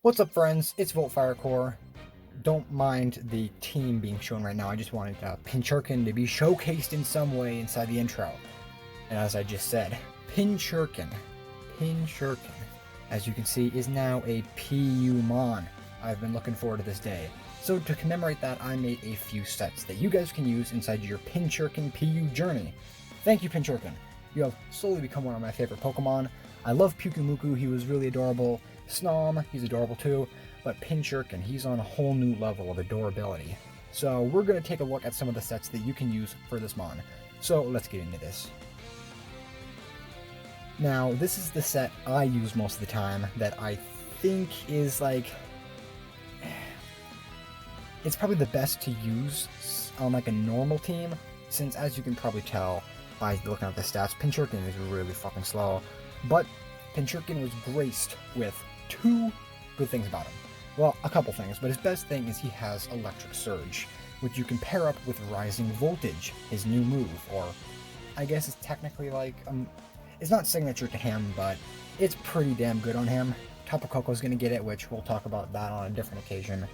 What's up, friends? It's Volt Firecore. Don't mind the team being shown right now. I just wanted Pinchurin to be showcased in some way inside the intro. And as I just said, Pinchurin, as you can see, is now a PU Mon. I've been looking forward to this day. So to commemorate that, I made a few sets that you guys can use inside your Pinchurin PU journey. Thank you, Pinchurin. You have slowly become one of my favorite Pokemon. I love Pukumuku, he was really adorable. Snom, he's adorable too. But Pinchurin, he's on a whole new level of adorability. So we're going to take a look at some of the sets that you can use for this Mon. So let's get into this. Now, this is the set I use most of the time that I think is like... It's probably the best to use on like a normal team, since as you can probably tell by looking at the stats, Pinchurin is really fucking slow. But Pinchurin was graced with two good things about him. Well, a couple things, but his best thing is he has Electric Surge, which you can pair up with Rising Voltage, his new move, or I guess it's technically like, it's not signature to him, but it's pretty damn good on him. Tapu Koko's gonna get it, which we'll talk about that on a different occasion.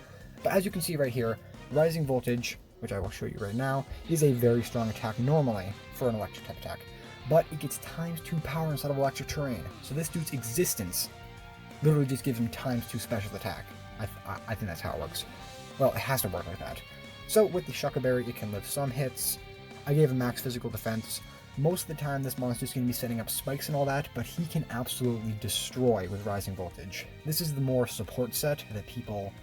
But as you can see right here, Rising Voltage, which I will show you right now, is a very strong attack normally for an electric type attack, but it gets ×2 power instead of electric terrain. So this dude's existence literally just gives him ×2 special attack. I think that's how it works. Well, it has to work like that. So with the Shucca Berry, it can live some hits. I gave him max physical defense. Most of the time this monster's going to be setting up spikes and all that, but he can absolutely destroy with Rising Voltage. This is the more support set that people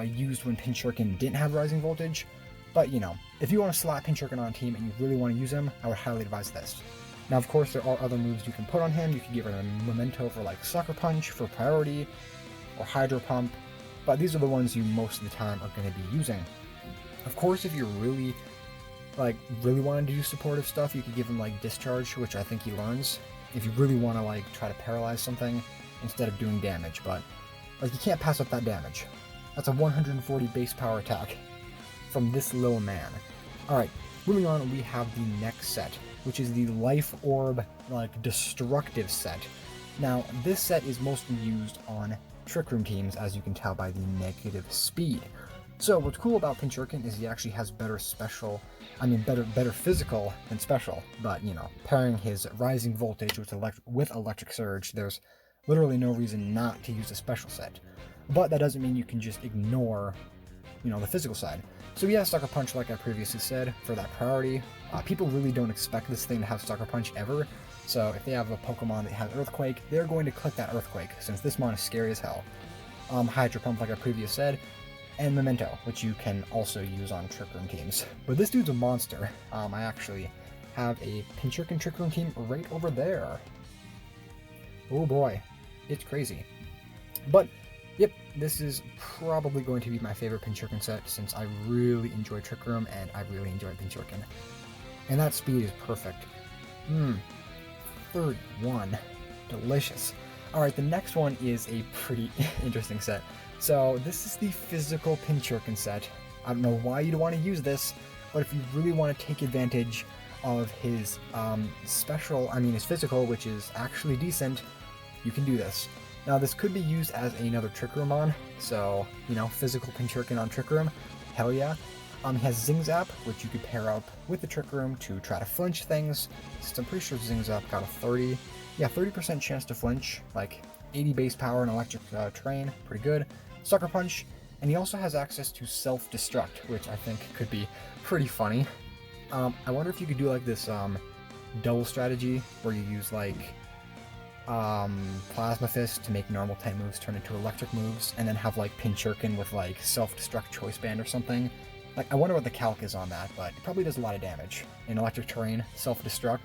used when Pinchurin didn't have Rising Voltage. But you know, if you want to slap Pinchurin on a team and you really want to use him, I would highly advise this. Now of course there are other moves you can put on him. You can get rid of Memento for like Sucker Punch for priority, or Hydro Pump, but these are the ones you most of the time are going to be using. Of course, if you're really wanting to do supportive stuff, you could give him like Discharge, which I think he learns, if you really want to like try to paralyze something instead of doing damage, but like you can't pass up that damage. That's a 140 base power attack from this little man. Alright, moving on, we have the next set, which is the Life Orb, like, destructive set. Now, this set is mostly used on Trick Room teams, as you can tell by the negative speed. So, what's cool about Pinchurin is he actually has better physical than special, but, you know, pairing his Rising Voltage with Electric Surge, there's literally no reason not to use a special set. But that doesn't mean you can just ignore, you know, the physical side. So he has Sucker Punch, like I previously said, for that priority. People really don't expect this thing to have Sucker Punch ever, so if they have a Pokemon that has Earthquake, they're going to click that Earthquake, since this mon is scary as hell. Hydro Pump, like I previously said, and Memento, which you can also use on Trick Room teams. But this dude's a monster. I actually have a Pinchurin Trick Room team right over there. Oh boy, it's crazy. But yep, this is probably going to be my favorite Pinchurin set, since I really enjoy Trick Room and I really enjoy Pinchurin. And that speed is perfect. 31. Delicious. Alright, the next one is a pretty interesting set. So this is the physical Pinchurin set. I don't know why you'd want to use this, but if you really want to take advantage of his his physical, which is actually decent, you can do this. Now this could be used as another Trick Room on, so, you know, physical Pinchurin on Trick Room, hell yeah. He has Zing Zap, which you could pair up with the Trick Room to try to flinch things, since I'm pretty sure Zing Zap got a 30% chance to flinch, like 80 base power and electric terrain, pretty good. Sucker Punch, and he also has access to Self-Destruct, which I think could be pretty funny. I wonder if you could do like this double strategy, where you use like Plasma Fist to make normal type moves turn into electric moves, and then have like Pinchurin with like Self-Destruct Choice Band or something. Like, I wonder what the calc is on that, but it probably does a lot of damage. In electric terrain, Self-Destruct.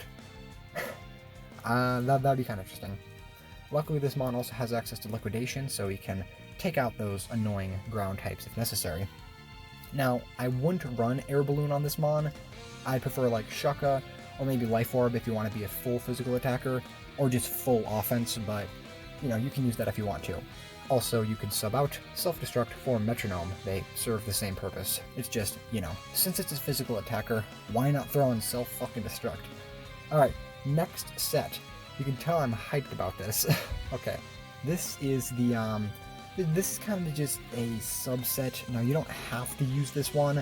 That'd be kind of interesting. Luckily, this mon also has access to Liquidation, so he can take out those annoying ground types if necessary. Now, I wouldn't run Air Balloon on this mon. I prefer like Shucca, or maybe Life Orb if you want to be a full physical attacker, or just full offense, but, you know, you can use that if you want to. Also, you could sub out Self-Destruct for Metronome. They serve the same purpose. It's just, you know, since it's a physical attacker, why not throw in Self-Fucking-Destruct? Alright, next set. You can tell I'm hyped about this. Okay, this is the This is kind of just a subset. Now, you don't have to use this one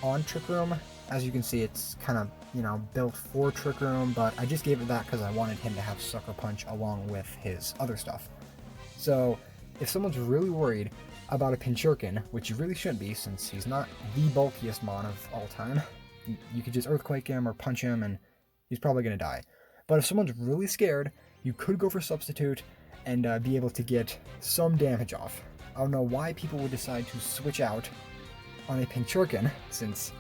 on Trick Room. As you can see, it's kind of, you know, built for Trick Room, but I just gave it that because I wanted him to have Sucker Punch along with his other stuff. So, if someone's really worried about a Pinchurin, which you really shouldn't be since he's not the bulkiest mon of all time, you could just Earthquake him or punch him and he's probably going to die. But if someone's really scared, you could go for Substitute and be able to get some damage off. I don't know why people would decide to switch out on a Pinchurin, since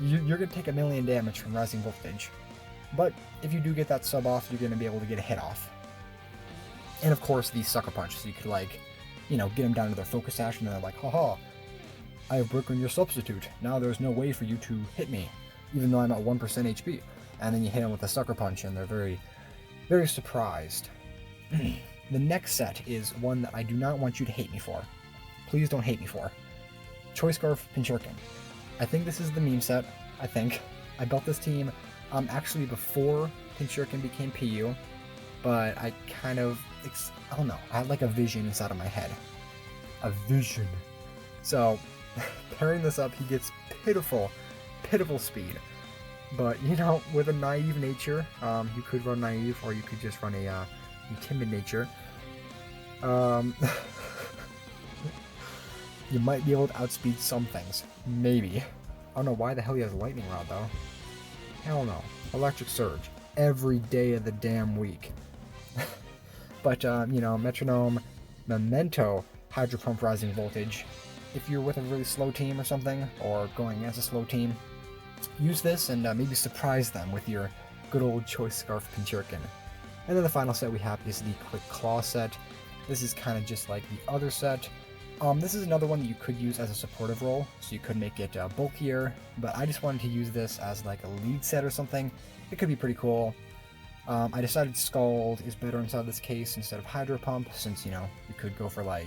you're going to take 1,000,000 damage from Rising Voltage. But if you do get that sub off, you're going to be able to get a hit off. And of course, the Sucker Punch, so you could, like, you know, get them down to their focus ash, and they're like, haha, I have broken your Substitute. Now there's no way for you to hit me, even though I'm at 1% HP. And then you hit them with a Sucker Punch, and they're very, very surprised. The next set is one that I do not want you to hate me for. Please don't hate me for. Choice Scarf Pinchurin. I think this is the meme set, I think. I built this team actually before Pinchurin became PU, but I kind of, I don't know, I had like a vision inside of my head. A vision. So, pairing this up, he gets pitiful, pitiful speed. But, you know, with a naive nature, you could run naive, or you could just run a timid nature. You might be able to outspeed some things. Maybe. I don't know why the hell he has Lightning Rod, though. Hell no. Electric Surge. Every day of the damn week. But, you know, Metronome, Memento, Hydro Pump Rising Voltage. If you're with a really slow team or something, or going against a slow team, use this and maybe surprise them with your good old Choice Scarf Pinchurin. And then the final set we have is the Quick Claw set. This is kind of just like the other set. This is another one that you could use as a supportive role, so you could make it bulkier, but I just wanted to use this as like a lead set or something. It could be pretty cool. I decided Scald is better inside this case instead of Hydro Pump, since, you know, you could go for like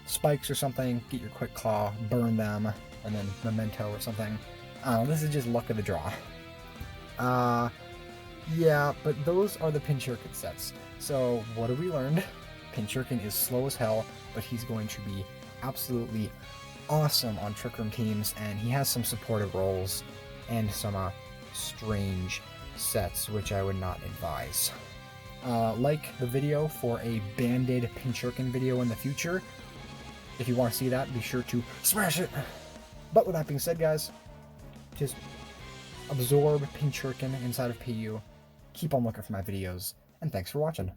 spikes or something, get your Quick Claw, burn them, and then Memento or something. This is just luck of the draw. Yeah, but those are the Pinchurin sets. So, what have we learned? Pinchurin is slow as hell, but he's going to be absolutely awesome on Trick Room teams, and he has some supportive roles and some strange sets, which I would not advise. Like the video for a banded Pinchurin video in the future. If you want to see that, be sure to smash it! But with that being said, guys, just absorb Pinchurin inside of PU, keep on looking for my videos, and thanks for watching.